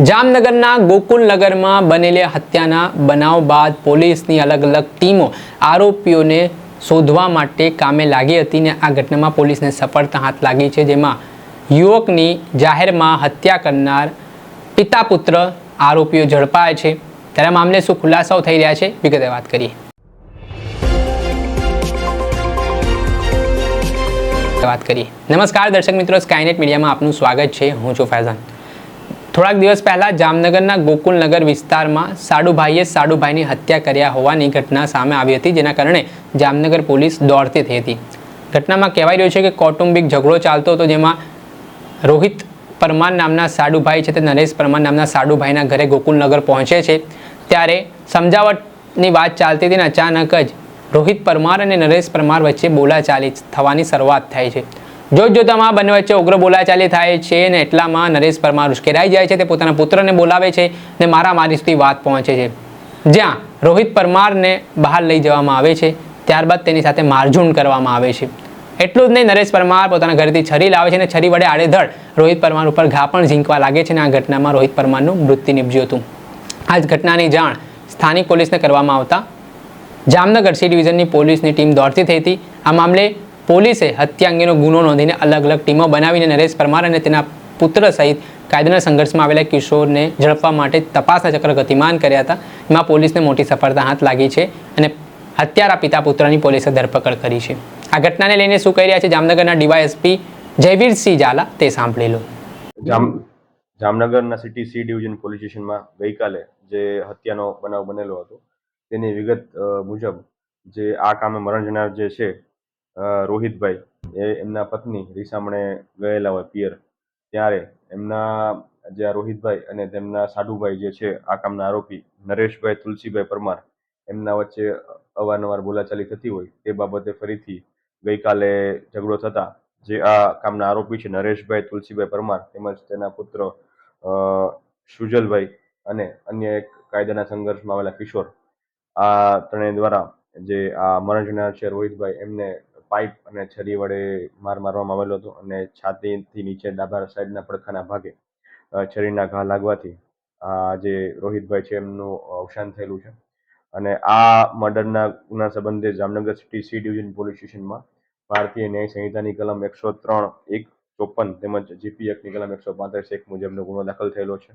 જામનગરના ગોકુલનગરમાં બનેલી હત્યાના બનાવ બાદ પોલીસની અલગ અલગ ટીમો આરોપીઓને શોધવા માટે કામે લાગી હતી ને આ ઘટનામાં પોલીસને સફળતા હાથ લાગી છે, જેમાં યુવકની જાહેરમાં હત્યા કરનાર પિતા પુત્ર આરોપીઓ ઝડપાયા છે। ત્યારે મામલે શું ખુલાસાઓ થઈ રહ્યા છે, વિગતે વાત કરીએ। નમસ્કાર દર્શક મિત્રો, સ્કાયનેટ મીડિયામાં આપનું સ્વાગત છે। હું છું ફૈઝાન। થોડાક દિવસ પહેલા જામનગરના ગોકુલનગર વિસ્તારમાં સાડુભાઈએ સાડુભાઈની હત્યા કર્યા હોવાની ઘટના સામે આવી હતી, જેના કારણે જામનગર પોલીસ દોડતી થઈ હતી। ઘટનામાં કહેવાય રહ્યું છે કે કૌટુંબિક ઝઘડો ચાલતો હતો, જેમાં રોહિત પરમાર નામના સાડુભાઈ છે તે નરેશ પરમાર નામના સાડુભાઈના ઘરે ગોકુલનગર પહોંચે છે। ત્યારે સમજાવટની વાત ચાલતી હતી ને અચાનક જ રોહિત પરમાર અને નરેશ પરમાર વચ્ચે બોલાચાલી થવાની શરૂઆત થાય છે। જોતજોતામાં બંને વચ્ચે ઉગ્ર બોલાચાલી થાય છે અને એટલામાં નરેશ પરમાર ઉશ્કેરાઈ જાય છે। તે પોતાના પુત્રને બોલાવે છે ને મારામારી સુધી વાત પહોંચે છે, જ્યાં રોહિત પરમારને બહાર લઈ જવામાં આવે છે। ત્યારબાદ તેની સાથે મારઝૂડ કરવામાં આવે છે। એટલું જ નહીં, નરેશ પરમાર પોતાના ઘરેથી છરી લાવે છે અને છરી વડે આડેધડ રોહિત પરમાર ઉપર ઘા પણ ઝીંકવા લાગે છે અને આ ઘટનામાં રોહિત પરમારનું મૃત્યુ નિપજ્યું હતું। આ જ ઘટનાની જાણ સ્થાનિક પોલીસને કરવામાં આવતા જામનગર સી ડિવિઝનની પોલીસની ટીમ દોડતી થઈ હતી। આ મામલે પોલીસે હત્યા અંગેનો ગુનો નોંધીને અલગ અલગ ટીમો બનાવીને નરેશ પરમાર અને તેના પુત્ર સહિત કાયદાના સંઘર્ષમાં આવેલા કિશોરને ઝડપવા માટે તપાસના ચક્ર ગતિમાન કર્યા હતા। એમાં પોલીસને મોટી સફળતા હાથ લાગી છે અને હત્યારા પિતા પુત્રની પોલીસે ધરપકડ કરી છે। આ ઘટનાને લઈને શું કહી રહ્યા છે જામનગરના ડીવાયએસપી જયવીરસિંહ ઝાલા, તે સાંભળી લો। જામનગરના સિટી સી ડિવિઝન પોલીસ સ્ટેશનમાં ગઈકાલે જે હત્યાનો બનાવ બનેલો હતો તેની વિગત મુજબ જે આ કામે મરણ જનાર જે છે રોહિતભાઈ, એ એમના પત્ની રીસામણે ગયેલા હોય પિયર, ત્યારે એમના જે આ રોહિતભાઈ અને તેમના સાડુભાઈ જે છે આ કામના આરોપી નરેશભાઈ તુલસીભાઈ પરમાર, એમના વચ્ચે અવારનવાર બોલાચાલી થતી હોય તે બાબતે ફરીથી ગઈકાલે ઝઘડો થતા જે આ કામના આરોપી છે નરેશભાઈ તુલસીભાઈ પરમાર તેમજ તેના પુત્ર સુજલભાઈ અને અન્ય એક કાયદાના સંઘર્ષમાં આવેલા કિશોર, આ ત્રણેય દ્વારા જે આ મરણ જનાર છે રોહિતભાઈ, એમને પાઇપ અને છરી વડે માર મારવામાં આવેલો હતો અને છાતીથી નીચે ડાબા સાઈડના પડખાના ભાગે છરીના ઘા લાગવાથી આ જે રોહિતભાઈ છે એમનું અવસાન થયેલું છે। અને આ મર્ડરના ગુના સંબંધે Jamnagar city C division police સ્ટેશનમાં ભારતીય ન્યાય સંહિતાની કલમ 103(1)54 તેમજ જીપી એક્ટની કલમ 135(1) મુજબનો ગુનો દાખલ થયેલો છે।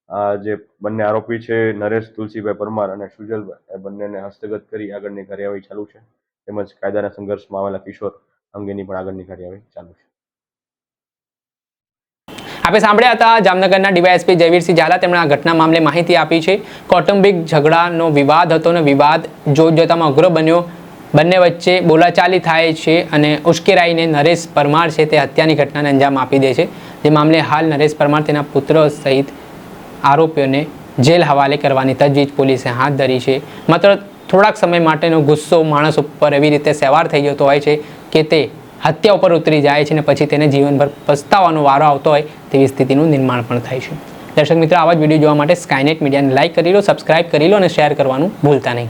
આ જે બંને આરોપી છે નરેશ તુલસીભાઈ પરમાર અને સુજલભાઈ, એ બંનેને હસ્તગત કરી આગળની કાર્યવાહી ચાલુ છે, તેમજ કાયદાના સંઘર્ષમાં આવેલા કિશોર અંગેની પણ આગળની કાર્યવાહી ચાલુ છે। આપણે સાંભળ્યા હતા જામનગરના ડીવાયએસપી જયવીરસિંહ ઝાલા, તેમણે આ ઘટના મામલે માહિતી આપી છે। કૌટુંબિક ઝઘડાનો વિવાદ હતો અને વિવાદ જોતજોતામાં ઉગ્ર બન્યો, બંને વચ્ચે બોલાચાલી થાય છે અને ઉશ્કેરાઈને નરેશ પરમાર છે તે હત્યાની ઘટનાને અંજામ આપી દે છે। જે મામલે હાલ નરેશ પરમાર તેના પુત્ર સહિત આરોપીઓને જેલ હવાલે કરવાની તજવીજ પોલીસે હાથ ધરી છે। માત્ર થોડાક સમય માટેનો ગુસ્સો માણસ ઉપર એવી રીતે સવાર થઈ જતો હોય છે કે તે હત્યા ઉપર ઉતરી જાય છે અને પછી તેને જીવનભર પસ્તાવાનો વારો આવતો હોય તેવી સ્થિતિનું નિર્માણ પણ થાય છે। દર્શક મિત્રો, આવા જ વિડીયો જોવા માટે સ્કાયનેટ મીડિયાને લાઇક કરી લો, સબસ્ક્રાઇબ કરી લો અને શેર કરવાનું ભૂલતા નહીં।